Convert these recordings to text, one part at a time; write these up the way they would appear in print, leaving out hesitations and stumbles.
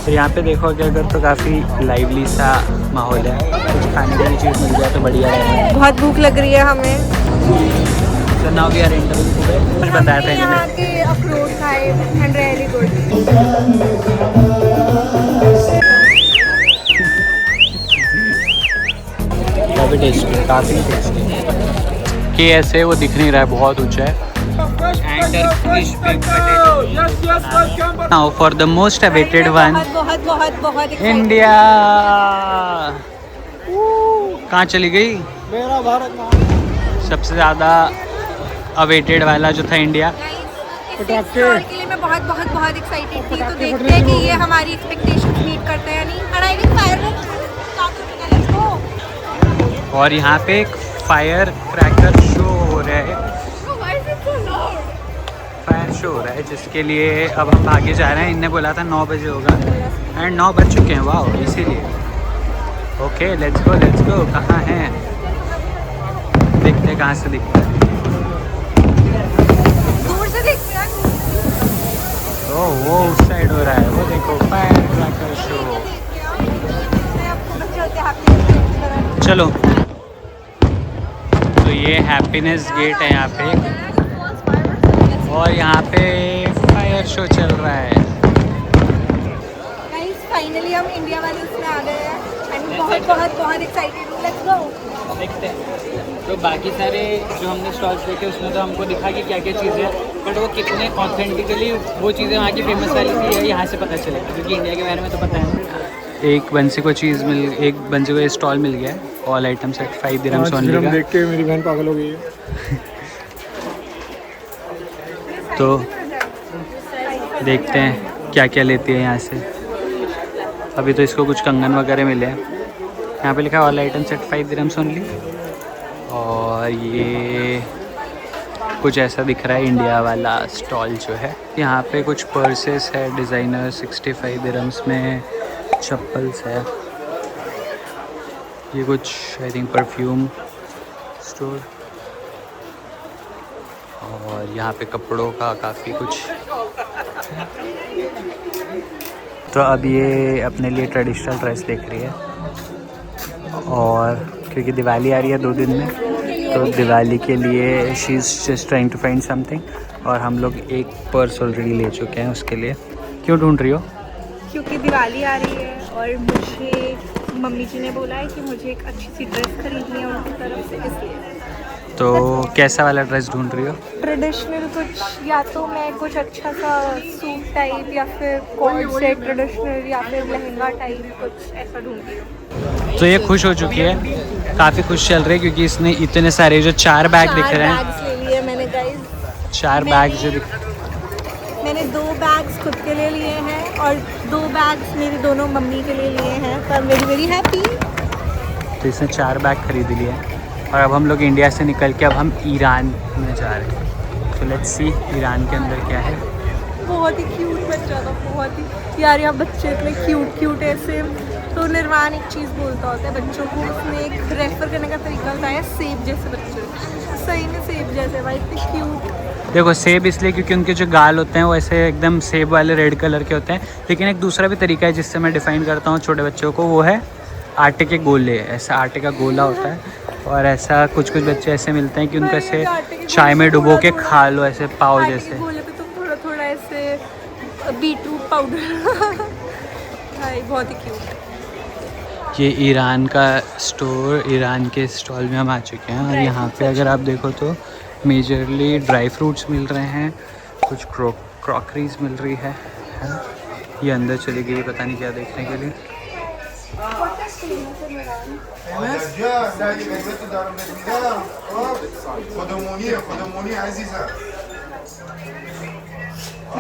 तो यहाँ पे देखोगे अगर तो काफ़ी लाइवली सा माहौल है, कुछ खाने की चीज़ मिल जाए तो बढ़िया है। बहुत भूख लग रही है हमें। तो now we are entering today. कुछ बताया था यहाँ इन्होंने। के अखरोट खाए एंड रियली गुड। काफ़ी टेस्टी, काफ़ी टेस्टी। कि ऐसे वो दिख नहीं रहा है, बहुत ऊंचा है। Now for the most awaited one, बहुत बहुत बहुत इंडिया। कहाँ चली गई? मेरा भारत। सबसे ज़्यादा अवेटेड वाला जो था इंडिया। स्टॉल के लिए मैं बहुत बहुत बहुत एक्साइटेड थी, तो देखते हैं कि ये हमारी एक्सपेक्टेशंस मीट करता है या नहीं। अराइविंग फायरवर्क्स स्टार्ट हो चुका है, लेट्स गो। और यहाँ पे एक फायर क्रैकर शो हो रहा है, फायर शो हो रहा है, जिसके लिए अब हम आगे जा रहे हैं। इनने बोला था 9 बजे होगा एंड 9 बज चुके हैं। वाह, इसीलिए ओके लेट्स गो। कहाँ हैं? देखते हैं कहाँ से दिखता है। दूर से देखते हैं। ओह वो उस साइड हो रहा है, वो देखो फायर क्रैकर शो। चलो, तो ये हैप्पीनेस गेट है यहाँ पे, और यहाँ पे फायर शो चल रहा है। फाइनली हम इंडिया वाले उसमें आ गए हैं एंड बहुत बहुत बहुत एक्साइटेड हूँ। Let's go. देखते हैं। तो बाकी सारे जो हमने स्टॉल्स देखे उसमें तो हमको दिखा कि क्या क्या चीज़ें हैं, बट वो कितने ऑथेंटिकली वो चीज़ें वहाँ की फेमस वाली थी यहाँ से पता चलेगा, क्योंकि इंडिया के बारे में तो पता है। एक बंसी को स्टॉल मिल गया है, all items eight 5 dirhams only का। देख के मेरी बहन पागल हो गई है। तो देखते हैं क्या क्या लेती है यहाँ से। अभी तो इसको कुछ कंगन वगैरह मिले हैं। यहाँ पे लिखा है all items eight 5 dirhams only, और ये कुछ ऐसा दिख रहा है इंडिया वाला स्टॉल जो है। यहाँ पे कुछ पर्सेस है डिज़ाइनर 65 दिरहम्स में, चप्पल्स है, ये कुछ आई थिंक परफ्यूम स्टोर, और यहाँ पे कपड़ों का काफ़ी कुछ। तो अब ये अपने लिए ट्रेडिशनल ड्रेस देख रही है, और क्योंकि दिवाली आ रही है 2 दिन में, तो दिवाली के लिए she is just trying to find something. और हम लोग एक पर्स ऑलरेडी ले चुके हैं उसके लिए। क्यों ढूंढ रही हो? क्योंकि दिवाली आ रही है और मुझे मम्मी जी ने बोला है कि मुझे एक अच्छी सी ड्रेस खरीदनी है उनकी तरफ से, इसलिए। तो कैसा वाला ड्रेस ढूंढ रही हो? ट्रेडिशनल कुछ, या तो मैं कुछ अच्छा सा सूट टाइप, या फिर कोट सेट ट्रेडिशनल, या फिर लहंगा टाइप, कुछ ऐसा ढूंढ रही हूँ। तो ये खुश हो चुकी है, काफ़ी खुश चल रही है, क्योंकि इसने इतने सारे जो 4 बैग दिख रहे हैं, 4 बैग्स ले लिए मैंने गाइस। 4 बैग जो मैंने 2 बैग्स खुद के लिए लिए हैं और 2 बैग्स मेरी दोनों मम्मी के लिए लिए हैं, तो I am very very happy. तो इसने 4 बैग खरीद लिए हैं। और अब हम लोग इंडिया से निकल के अब हम ईरान में जा रहे हैं। तो लेट्स सी ईरान के अंदर क्या है। बहुत ही क्यूट बच्चा था, बहुत ही यार, यहाँ बच्चे इतने क्यूट ऐसे। तो निर्वाण एक चीज़ बोलता होता है बच्चों को, उसमें एक रेफर करने का तरीका होता है सेब जैसे बच्चे, सही में सेब जैसे भाई, इतने क्यूट। देखो सेब इसलिए क्योंकि उनके जो गाल होते हैं वो ऐसे एकदम सेब वाले रेड कलर के होते हैं। लेकिन एक दूसरा भी तरीका है जिससे मैं डिफ़ाइन करता हूँ छोटे बच्चों को, वो है आटे के गोले। ऐसा आटे का गोला होता है, और ऐसा कुछ बच्चे ऐसे मिलते हैं कि उनको ऐसे चाय में डुबो के खा लो, ऐसे पाव जैसे। बोले पे तुम थोड़ा थोड़ा ऐसे बीटरूट पाउडर भाई बहुत ही क्यूट। ये ईरान का स्टोर, ईरान के स्टॉल में हम आ चुके हैं, और यहाँ पे अगर आप देखो तो मेजरली ड्राई फ्रूट्स मिल रहे हैं, कुछ क्रॉकरीज मिल रही है। ये अंदर चली गई, पता नहीं क्या देखने के लिए।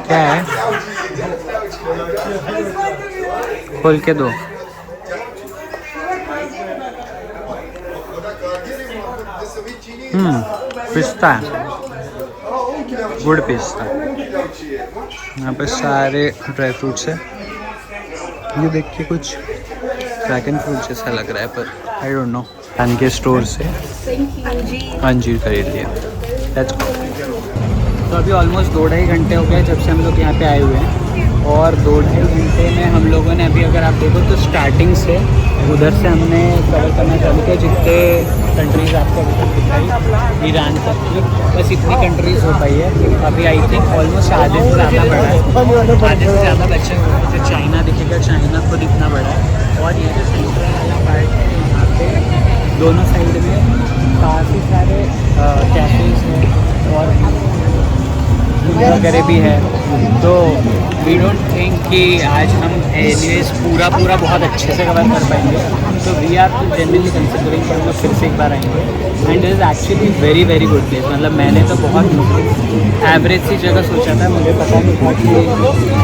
क्या है? खोल के दो। पिस्ता है, गुड़ पिस्ता। यहाँ पे सारे ड्राई फ्रूट्स है। ये देख के कुछ ड्रैगन फ्रूट जैसा लग रहा है, पर आई डोंट नो। ईरान के स्टोर से अंजीर खरीद लिया। Let's go. तो अभी ऑलमोस्ट 2-2.5 घंटे हो गए जब से हम लोग यहाँ पे आए हुए हैं, और 2-2.5 घंटे में हम लोगों ने अभी अगर आप देखो तो स्टार्टिंग से उधर से हमने कवर करना चालू किया जितने कंट्रीज़ आपको अभी तक दिखाई ईरान तक की, बस इतनी कंट्रीज़ हो पाई है अभी। आई थिंक ऑलमोस्ट आधे से ज़्यादा बड़ा है, आधे से ज़्यादा बच्चे हुए हैं। जो चाइना दिखेगा, चाइना खुद इतना बड़ा है। और ये जो सेंट्रल वाला पार्ट है यहाँ पे दोनों साइड में काफ़ी सारे कैफेज़ हैं और वगैरह भी है। तो वी डोंट थिंक कि आज हम एनिवेज पूरा बहुत अच्छे से कवर कर पाएंगे, तो वी आर जनरली कंसिडरिंग कि हम लोग फिर से एक बार आएंगे। And it is actually very good place. मतलब मैंने तो बहुत एवरेज सी जगह सोचा था, मुझे पता नहीं था कि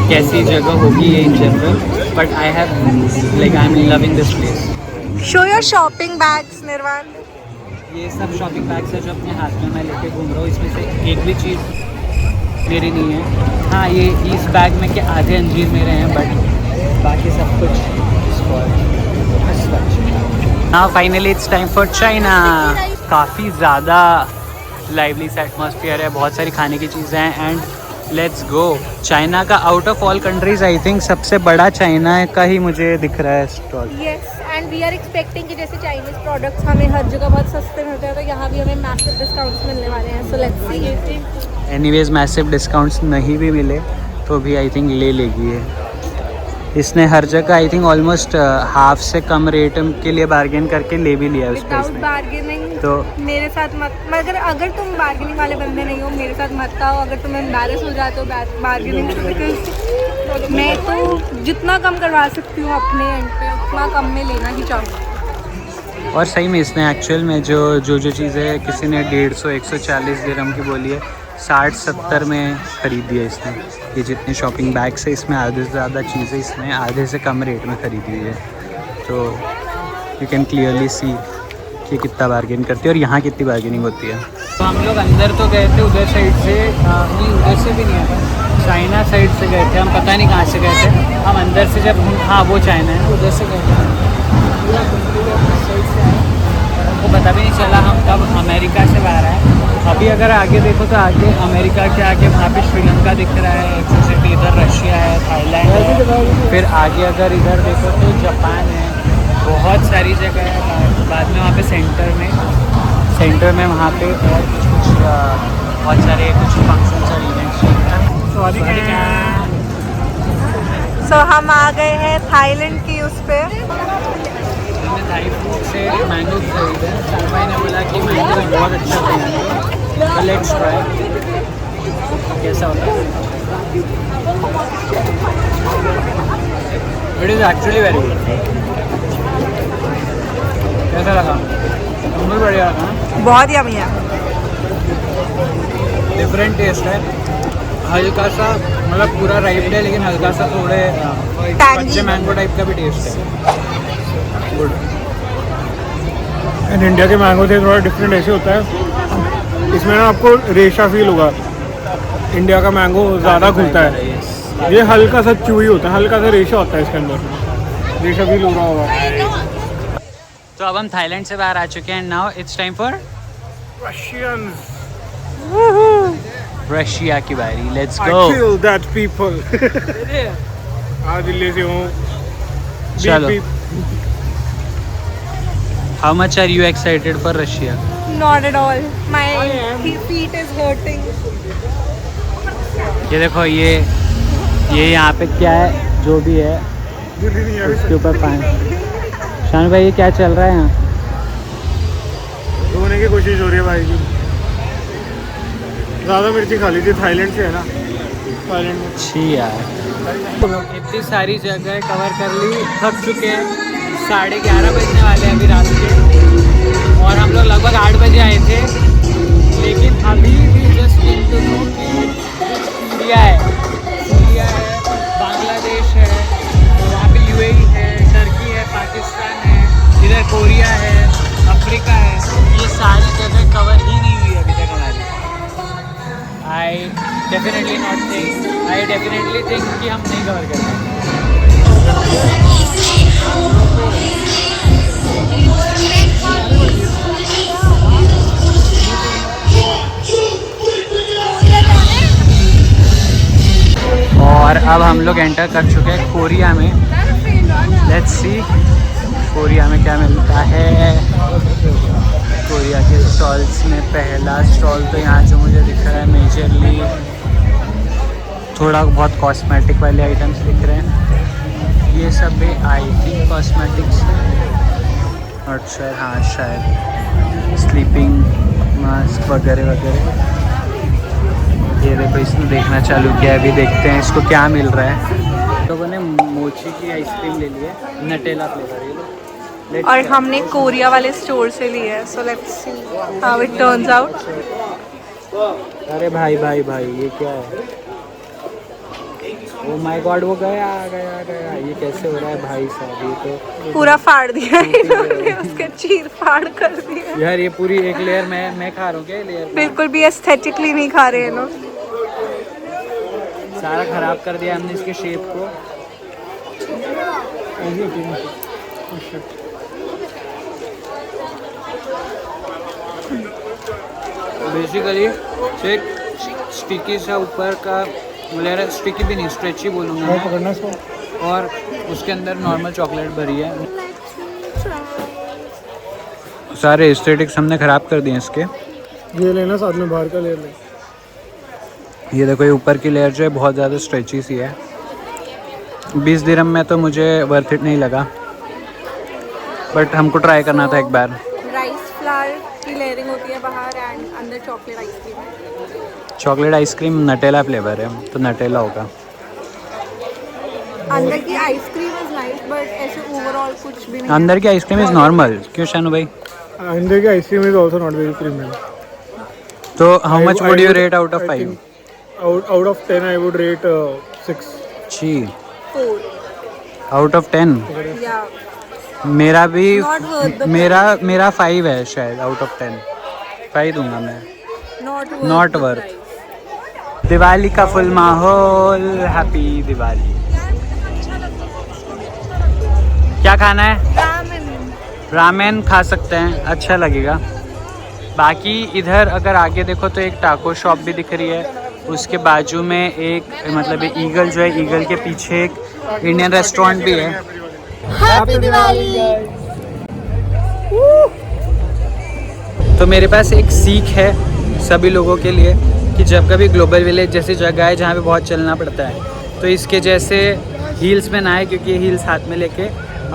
कैसी जगह होगी ये in general, but I am loving this place. Show your shopping bags निर्वाण। ये सब शॉपिंग बैग्स है जो अपने हाथ में मैं लेके घूम रहा हूँ। इसमें से एक भी चीज़ मेरी नहीं है। हाँ, ये इस बैग में के आधे अंजीर मेरे हैं, बट बाकी सब कुछ हाँ। Finally it's time for China. काफ़ी ज़्यादा लाइवली सा एटमॉस्फेयर है, बहुत सारी खाने की चीज़ें हैं एंड लेट्स गो। चाइना का out of all countries I think सबसे बड़ा चाइना का ही मुझे दिख रहा है stall. Yes, and we are expecting कि जैसे चाइनीज प्रोडक्ट्स हमें हर जगह बहुत सस्ते मिलते हैं, तो यहाँ भी हमें मैसिव डिस्काउंट्स मिलने वाले हैं। So let's see. Anyways massive discounts नहीं भी मिले तो भी आई थिंक ले लेगी है। इसने हर जगह आई थिंक ऑलमोस्ट हाफ से कम रेट के लिए बार्गेन करके ले भी लिया उसको। विदाउट बार्गेनिंग तो मेरे साथ मत, मगर अगर तुम बार्गेनिंग वाले बंदे नहीं हो मेरे साथ मत आओ। अगर तुम एम्बैरेस हो जाते हो बार्गेनिंग से, बिकॉज मैं तो जितना कम करवा सकती हूँ अपने एंड पे उतना कम में लेना ही चाहूँगी। और सही में इसने एक्चुअल में जो चीज़ें किसी ने 150-140 दिरहम की बोली है, 60-70 में खरीदी है इसने। ये जितने शॉपिंग बैग्स है इसमें आधे से ज़्यादा चीज़ें इसने आधे से कम रेट में खरीदी हुई है। तो यू कैन क्लियरली सी कि कितना बार्गेन करती है और यहाँ कितनी बार्गेनिंग होती है। तो हम लोग अंदर तो गए थे उधर साइड से, नहीं उधर से भी नहीं आता, चाइना साइड से गए थे हम, पता नहीं कहाँ से गए थे हम। अंदर से जब हाँ वो चाइना है, उधर से गए थे पूरा साइड से आए, हमको पता भी नहीं चला हम कब अमेरिका से बाहर आए। अभी अगर आगे देखो तो आगे अमेरिका के आगे वहाँ पे श्रीलंका दिख रहा है, एक सिटी इधर रशिया है, थाईलैंड है, फिर आगे अगर इधर देखो तो जापान है, बहुत सारी जगह है। बाद में वहाँ पे सेंटर में वहाँ पे और कुछ बहुत सारे कुछ फंक्शंस और इवेंट्स चल रहे हैं। सो हम आ गए हैं थाईलैंड की उस पर। हमने थाई फूड से मैंगो खरीदा है। सालभाई ने बोला कि मैंगो बहुत अच्छा बना है, लेट्स ट्राई कैसा होता है। It is actually very good. कैसा लगा? बहुत बढ़िया लगा, बहुत यम्मी है। डिफरेंट टेस्ट है, हल्का सा मतलब पूरा राइप है लेकिन हल्का सा थोड़े कच्चे मैंगो टाइप का भी टेस्ट है। गुड। एंड इंडिया के मैंगो से थोड़ा डिफरेंट ऐसे होता है, इसमें ना आपको रेशा फील होगा। इंडिया का मैंगो ज़्यादा खुलता है, ये हल्का सा चूई होता है, हल्का सा रेशा होता है इसके अंदर, रेशा फील हो रहा होगा। तो अब हम थाईलैंड से बाहर आ चुके हैं। Now it's time for Russia की बारी। Let's go. I kill that people. आज दिल्ली से हूँ। चलो। How much are you excited for Russia? Not at all. My feet is hurting. ये देखो ये यहाँ पे क्या है जो भी है उसके ऊपर पानी। शान भाई ये क्या चल रहा है यहाँ? धोने की कोशिश हो रही है भाई की। ज़्यादा मिर्ची खा ली थी, थाईलैंड से है ना, थाईलैंड में। अच्छी यार, इतनी सारी जगह कवर कर ली, थक चुके हैं। 11:30 बजने वाले हैं अभी रात के, और हम लोग लगभग 8 बजे आए थे, लेकिन अभी भी जस्ट इंडिया है, बांग्लादेश है, वहाँ पे UAE है, टर्की है, पाकिस्तान है, इधर कोरिया है, अफ्रीका है, ये सारी जगह कवर ही नहीं हुई अभी तक हमारी। I definitely think कि हम नहीं कवर कर पाएंगे। और और अब हम लोग एंटर कर चुके हैं कोरिया में। लेट्स सी कोरिया में क्या मिलता है। कोरिया के स्टॉल्स में पहला स्टॉल तो यहाँ जो मुझे दिख रहा है मेजरली थोड़ा बहुत कॉस्मेटिक वाले आइटम्स दिख रहे हैं। ये सब भी आई थिंक कॉस्मेटिक्स है, नॉट श्योर। हाँ शायद स्लीपिंग मास्क वगैरह वगैरह। ये देखो इसने देखना चालू किया है, अभी देखते हैं इसको क्या मिल रहा है। लोगों ने मोची की आइसक्रीम ले ली है, नटेला फ्लेवर। ये और हमने कोरिया वाले स्टोर से लिया है, so let's see how it turns out. अरे भाई भाई भाई ये क्या है? ओ माय गॉड वो गया गया गया। ये कैसे हो रहा है भाई साहब? ये तो पूरा फाड़ दिया इन्होंने, उसके चीर फाड़ कर दिया यार। ये पूरी एक लेयर मैं खा रहा हूँ क्या? लेयर बिल्कुल भी एस्थेटिकली नहीं खा रहे हैं लोग, सारा खराब कर दिया हमने इसके शेप को। बेसिकली एक स्टिकी सा ऊपर का लेयर, स्टिकी भी नहीं स्ट्रेची बोलूँगा मैं, और उसके अंदर नॉर्मल चॉकलेट भरी है। सारे एस्थेटिक्स हमने ख़राब कर दिए इसके। ये लेना साथ में बाहर का लेयर ले। ये देखो ये ऊपर की लेयर जो है बहुत ज़्यादा स्ट्रेची सी है। 20 दिरहम में तो मुझे वर्थ इट नहीं लगा, बट हमको ट्राई करना था एक बार। राइस फ्लावर की लेयरिंग होती है बाहर एंड अंदर चॉकलेट आइसक्रीम है। चॉकलेट आइसक्रीम नटेला फ्लेवर है, तो नटेला होगा। अंदर की आइसक्रीम इज नाइस बट ऐसे ओवरऑल कुछ भी नहीं। अंदर की आइसक्रीम इज़ नॉर्मल। क्यों शानू भाई? अंदर की ice cream is also not very premium. तो how much would you rate out of 5? Out of 10 I would rate 6. छी 4 आउट ऑफ 10। या मेरा भी Not worth the मेरा 5 है शायद आउट ऑफ 10। 5 दूंगा मैं। Not worth. दिवाली का फुल माहौल। हैप्पी दिवाली। क्या खाना है? रामेन खा सकते हैं, अच्छा लगेगा। बाकी इधर अगर आगे देखो तो एक टाको शॉप भी दिख रही है, उसके बाजू में एक मतलब एक ईगल जो है, ईगल के पीछे एक इंडियन रेस्टोरेंट भी है। हैप्पी दिवाली। तो मेरे पास एक सीख है सभी लोगों के लिए कि जब कभी ग्लोबल विलेज जैसी जगह है जहाँ पे बहुत चलना पड़ता है तो इसके जैसे हील्स में ना आए, क्योंकि हील्स हाथ में लेके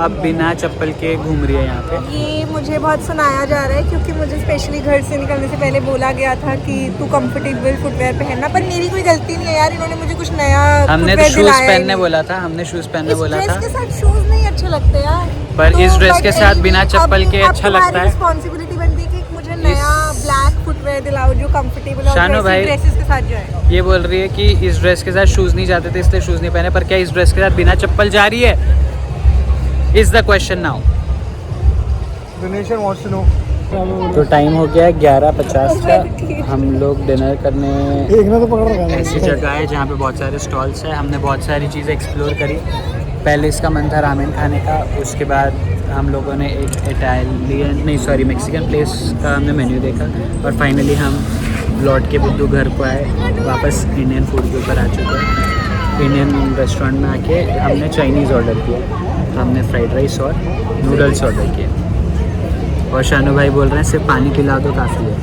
अब बिना चप्पल के घूम रही है यहाँ पे। ये मुझे बहुत सुनाया जा रहा है क्योंकि मुझे स्पेशली घर से निकलने से पहले बोला गया था कि तू कंफर्टेबल फुटवेयर पहनना, पर मेरी कोई गलती नहीं है यार, इन्होंने मुझे कुछ नया हमने तो शूज पहनने बोला था, हमने शूज पहनने बोला था। इसके साथ शूज नहीं अच्छे लगते यार, पर इस ड्रेस के साथ बिना चप्पल के अच्छा लगता है। रिस्पॉन्सिबिलिटी बनती है कि मुझे नया ब्लैक फुटवेयर दिलाओ जो कंफर्टेबल और शानू भाई ड्रेसेस के साथ जाए। ये बोल रही है कि इस ड्रेस के साथ शूज नहीं जाते थे इसलिए शूज नहीं पहने, पर क्या इस ड्रेस के साथ बिना चप्पल जा रही है? Is the question now. तो टाइम हो गया 11:50 का। हम लोग डिनर करने ऐसी जगह है जहाँ पे बहुत सारे स्टॉल्स हैं। हमने बहुत सारी चीज़ें एक्सप्लोर करी। पहले इसका मन था रामेन खाने का, उसके बाद हम लोगों ने एक मैक्सिकन प्लेस का हमने मेन्यू देखा, और फाइनली हम लौट के बुद्धू घर को आए, वापस इंडियन फूड के ऊपर आ चुके हैं। इंडियन रेस्टोरेंट में आके हमने चाइनीज़ ऑर्डर किया, हमने फ्राइड राइस और नूडल्स ऑर्डर किए, और शानू भाई बोल रहे हैं सिर्फ पानी पिला दो काफ़ी है।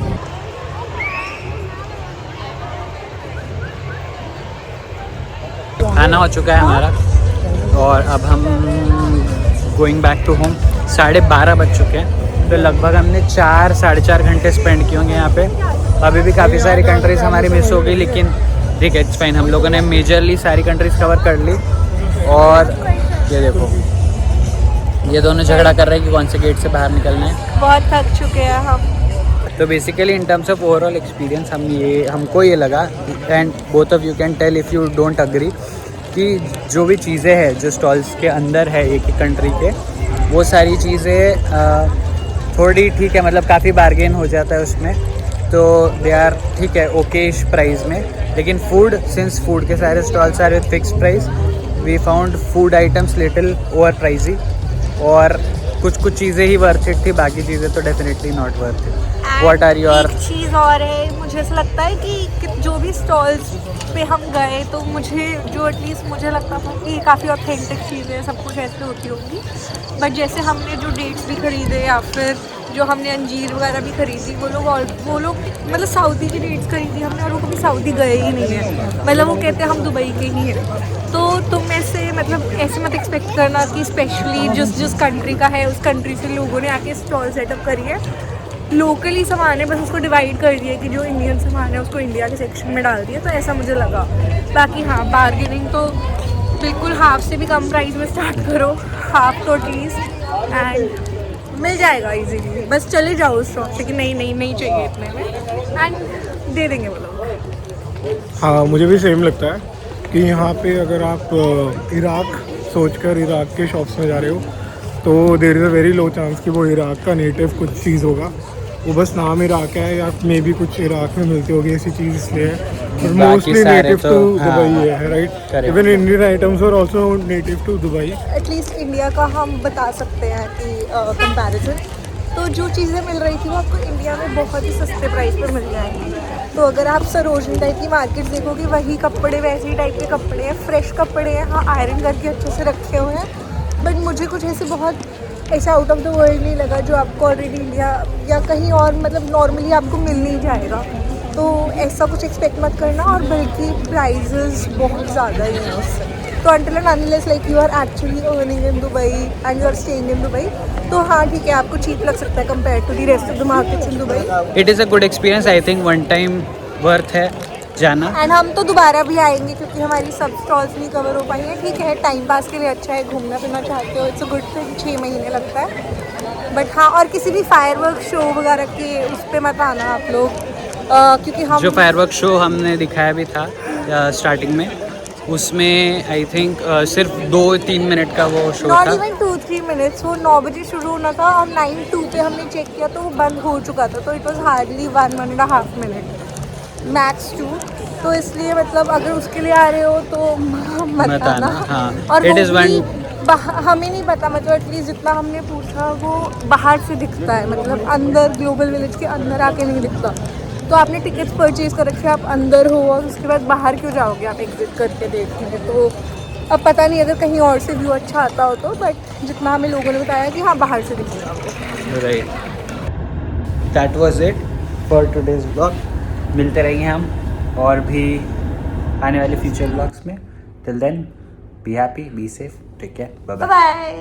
खाना हो चुका है हमारा और अब हम गोइंग बैक टू होम। 12:30 बज चुके हैं, तो लगभग हमने 4-4.5 घंटे स्पेंड किए होंगे यहाँ पे। अभी भी काफ़ी सारी कंट्रीज़ हमारी मिस हो गई, लेकिन ठीक है, इट्स फाइन। हम लोगों ने मेजरली सारी कंट्रीज़ कवर कर ली। और ये देखो ये दोनों झगड़ा कर रहे हैं कि कौन से गेट से बाहर निकलना है। बहुत थक चुके हैं हम। तो basically in terms of overall experience हमको ये लगा, and both of you can tell if you don't agree, कि जो भी चीज़ें हैं जो स्टॉल्स के अंदर है एक ही कंट्री के, वो सारी चीज़ें थोड़ी ठीक है, मतलब काफ़ी बार्गेन हो जाता है उसमें, तो दे आर ठीक है ओकेश प्राइस में। लेकिन फूड, सिंस फूड के सारे stalls are with fix price, we found food items little over pricey, और कुछ चीज़ें ही वर्थ इट थी, बाकी चीज़ें तो definitely not worth it. What are your? एक चीज़ और है, मुझे ऐसा लगता है कि जो भी स्टॉल्स पे हम गए तो मुझे जो एटलीस्ट मुझे लगता था कि काफ़ी ऑथेंटिक चीज़ें सब कुछ ऐसे होती होंगी, बट जैसे हमने जो डेट्स भी खरीदे या फिर जो हमने अंजीर वगैरह भी खरीदी, वो लोग मतलब सऊदी की डेट्स खरीदी हमने और वो कभी सऊदी गए ही नहीं है, मतलब वो कहते हैं हम दुबई के ही हैं। तो तुम ऐसे मतलब ऐसे मत एक्सपेक्ट करना कि स्पेशली जिस कंट्री का है उस कंट्री से लोगों ने आके स्टॉल सेटअप करी है। लोकली सामान है, बस उसको डिवाइड कर दिया कि जो इंडियन सामान है उसको इंडिया के सेक्शन में डाल दिया, तो ऐसा मुझे लगा। बाकी हाँ, बार्गेनिंग तो बिल्कुल हाफ से भी कम प्राइस में स्टार्ट करो, हाफ तो एटलीस्ट, एंड मिल जाएगा इजीली। बस चले जाओ उस शॉप से कि नहीं चाहिए इतने में, एंड दे देंगे वो लोग। हाँ, मुझे भी सेम लगता है कि यहाँ पे अगर आप इराक सोचकर इराक के शॉप्स में जा रहे हो तो there is a very low chance कि वो इराक का नेटिव कुछ चीज़ होगा। वो बस नाम इराक है या मे भी कुछ इराक में मिलती होगी ऐसी चीज़, इसलिए मोस्टली नेटिव टू दुबई है, right? Even Indian items are also native to Dubai. At least India का हम बता सकते हैं कि कंपैरिजन, तो जो चीज़ें मिल रही थी वो आपको इंडिया में बहुत ही सस्ते प्राइस पर मिल जाएंगी। तो अगर आप सरोजनी टाइप की मार्केट देखोगे, वही कपड़े वैसे ही टाइप के कपड़े हैं, फ्रेश कपड़े हैं, हाँ आयरन करके अच्छे से रखे हुए हैं, बट मुझे कुछ ऐसे बहुत ऐसा आउट ऑफ द वर्ल्ड नहीं लगा जो आपको ऑलरेडी इंडिया या कहीं और मतलब नॉर्मली आपको मिल नहीं जाएगा। तो ऐसा कुछ एक्सपेक्ट मत करना, और बल्कि प्राइजेस बहुत ज़्यादा ही हैं उससे। तो until and unless like you are actually earning in Dubai and you are staying in Dubai, तो हाँ ठीक है, आपको चीप लग सकता है compared to the rest of the markets in Dubai. It is a good experience, I think one time worth है जाना। एंड हम तो दोबारा भी आएंगे क्योंकि हमारी सब स्टॉल्स नहीं कवर हो पाई हैं। ठीक है, टाइम पास के लिए अच्छा है, घूमना फिरना चाहते हो, इट्स अ गुड थिंग, 6 महीने लगता है। बट हाँ, और किसी भी फायरवर्क शो वगैरह के उस पर मत आना आप लोग, क्योंकि हम जो फायरवर्क शो हमने दिखाया भी था स्टार्टिंग में, उसमें आई थिंक सिर्फ 2-3 मिनट का वो शो नॉट था। इवन 2-3 मिनट्स, वो 9 बजे शुरू होना था और 9:02 पे हमने चेक किया तो वो बंद हो चुका था, तो it was hardly 1-1.5 minute max 2। तो इसलिए मतलब अगर उसके लिए आ रहे हो तो मत आना। हाँ, और it वो is भी one- हमें नहीं पता, मतलब एटलीस्ट जितना हमने पूछा वो बाहर से दिखता है, मतलब अंदर ग्लोबल विलेज के अंदर आके नहीं दिखता। तो आपने टिकट्स परचेज कर रखे, आप अंदर हो और उसके बाद बाहर क्यों जाओगे आप एग्जिट करके देखने? तो अब पता नहीं अगर कहीं और से व्यू अच्छा आता हो तो, बट जितना हमें लोगों ने बताया कि हाँ बाहर से दिखेगा आपको। Right, that was it for today's blog. मिलते रहेंगे हम और भी आने वाले फ्यूचर ब्लॉग्स में। Till then be happy, be safe, take care, bye bye. Bye.